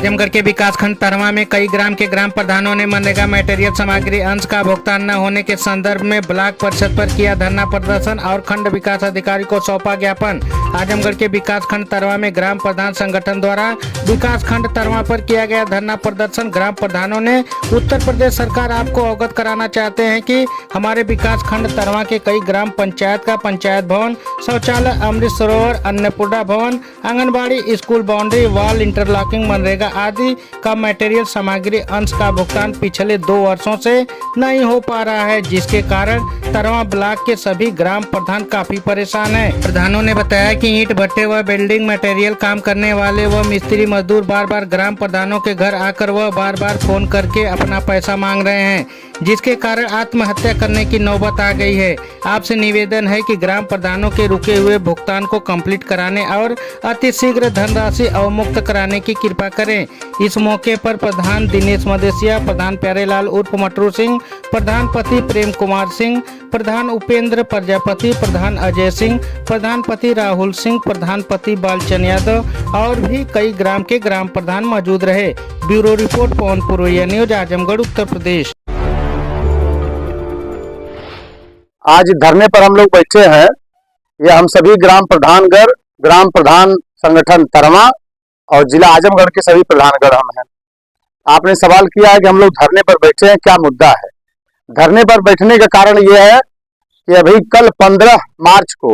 आजमगढ़ के विकासखंड तरवा में कई ग्राम के ग्राम प्रधानों ने मनरेगा मटेरियल सामग्री अंश का भुगतान न होने के संदर्भ में ब्लॉक परिषद पर किया धरना प्रदर्शन और खंड विकास अधिकारी को सौंपा ज्ञापन। आजमगढ़ के विकासखंड तरवा में ग्राम प्रधान संगठन द्वारा विकासखंड तरवा पर किया गया धरना प्रदर्शन। ग्राम प्रधानों ने उत्तर प्रदेश सरकार आपको अवगत कराना चाहते हैं कि हमारे विकासखंड तरवा के कई ग्राम पंचायत का पंचायत भवन, शौचालय, अमृत सरोवर, अन्नपूर्णा भवन, anganwadi, school boundary wall, interlocking, MNREGA आदि का मटेरियल सामग्री अंश का भुगतान पिछले 2 वर्षों से नहीं हो पा रहा है, जिसके कारण तरवा ब्लॉक के सभी ग्राम प्रधान काफी परेशान हैं। प्रधानों ने बताया कि ईंट भट्टे व बिल्डिंग मटेरियल काम करने वाले व मिस्त्री मजदूर बार बार ग्राम प्रधानों के घर आकर वह बार बार फोन करके अपना पैसा मांग रहे हैं, जिसके कारण आत्महत्या करने की नौबत आ गई है। आपसे निवेदन है कि ग्राम प्रधानों के रुके हुए भुगतान को कंप्लीट कराने और अतिशीघ्र धनराशि अवमुक्त कराने की कृपा करें। इस मौके पर प्रधान दिनेश मदेशिया, प्रधान प्यारेलाल उर्फ मटरू सिंह, प्रधान पति प्रेम कुमार सिंह, प्रधान उपेंद्र प्रजापति, प्रधान अजय सिंह, प्रधान पति राहुल सिंह, प्रधान पति बालचंद यादव और भी कई ग्राम के ग्राम प्रधान मौजूद रहे। ब्यूरो रिपोर्ट पवन पुरोहिया न्यूज, आजमगढ़, उत्तर प्रदेश। आज धरने पर हम लोग बैठे हैं। ये हम सभी ग्राम प्रधानगढ़, ग्राम प्रधान संगठन तरवा और जिला आजमगढ़ के सभी प्रधानगढ़ हम हैं। आपने सवाल किया है कि हम लोग धरने पर बैठे हैं, क्या मुद्दा है। धरने पर बैठने का कारण ये है कि अभी कल 15 मार्च को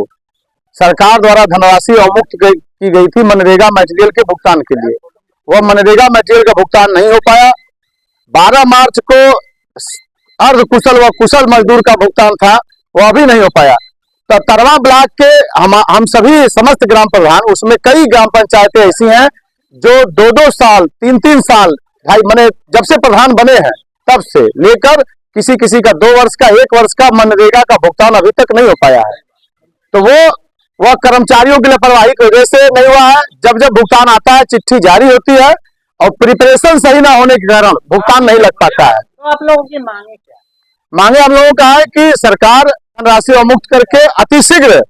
सरकार द्वारा धनराशि अवमुक्त की गई थी मनरेगा मटेरियल के भुगतान के लिए। वह मनरेगा मटेरियल का भुगतान नहीं हो पाया। 12 मार्च को अर्ध कुशल व कुशल मजदूर का भुगतान था, वह भी नहीं हो पाया। तो तरवा ब्लॉक के हम सभी समस्त ग्राम प्रधान, उसमें कई ग्राम पंचायतें ऐसी हैं जो 2-2 साल 3-3 साल मैंने जब से प्रधान बने हैं तब से लेकर किसी किसी का 2 वर्ष का 1 वर्ष का मनरेगा का भुगतान अभी तक नहीं हो पाया है। तो वह कर्मचारियों की लापरवाही की वजह से नहीं हुआ है। जब जब भुगतान आता है चिट्ठी जारी होती है और प्रिपरेशन सही ना होने के कारण भुगतान नहीं लग पाता है। तो आप लोगों की मांगे क्या? मांगे हम लोगों का है कि सरकार धनराशि अवमुक्त करके अतिशीघ्र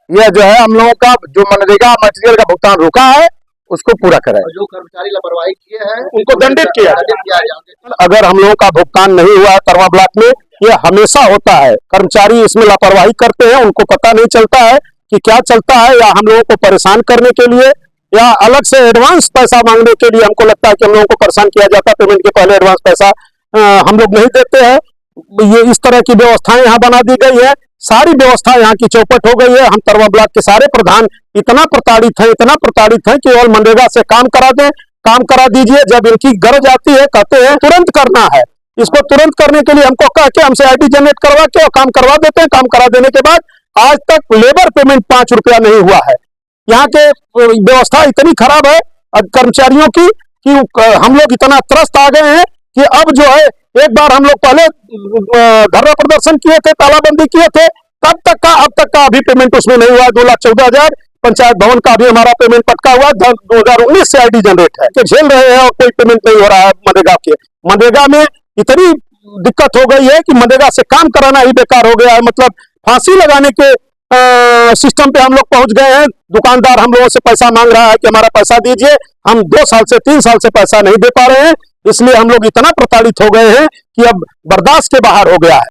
यह जो है हम लोगों का जो मनरेगा मटेरियल का भुगतान रुका है उसको पूरा करें। जो कर्मचारी लापरवाही किए हैं उनको दंडित किया जाए। अगर हम लोगों का भुगतान नहीं हुआ है तरवा ब्लॉक में, यह हमेशा होता है। कर्मचारी इसमें लापरवाही करते हैं, उनको पता नहीं चलता है कि क्या चलता है, या हम लोगों को परेशान करने के लिए या अलग से एडवांस पैसा मांगने के लिए हमको लगता है कि हम लोगों को परेशान किया जाता है। पेमेंट के पहले एडवांस पैसा हम लोग नहीं देते हैं। ये इस तरह की व्यवस्थाएं यहाँ बना दी गई है। सारी व्यवस्था यहाँ की चौपट हो गई है। हम तरवा ब्लॉक के सारे प्रधान इतना प्रताड़ित है कि और मनरेगा से काम करा दें, काम करा दीजिए। जब इनकी गरज आती है कहते हैं तुरंत करना है। इसको तुरंत करने के लिए हमको कह के हमसे आईडी जनरेट करवा के और काम करवा देते हैं। काम करा देने के बाद आज तक लेबर पेमेंट 5 रुपया नहीं हुआ है। यहाँ के व्यवस्था इतनी खराब है कर्मचारियों की कि हम लोग इतना त्रस्त आ गए हैं कि अब जो है एक बार हम लोग पहले धरना प्रदर्शन किए थे, तालाबंदी किए थे, तब तक का अब तक का अभी पेमेंट उसमें नहीं हुआ। 2,14,000 पंचायत भवन का भी हमारा पेमेंट पटका हुआ। 2019 से आईडी जनरेट है कि झेल रहे हैं और कोई पेमेंट नहीं हो रहा है। मनरेगा के मनरेगा में इतनी दिक्कत हो गई है कि मनरेगा से काम कराना ही बेकार हो गया है। मतलब फांसी लगाने के सिस्टम पे हम लोग पहुंच गए हैं। दुकानदार हम लोगों से पैसा मांग रहा है कि हमारा पैसा दीजिए। हम 2 साल से 3 साल से पैसा नहीं दे पा रहे हैं, इसलिए हम लोग इतना प्रताड़ित हो गए हैं कि अब बर्दाश्त के बाहर हो गया है।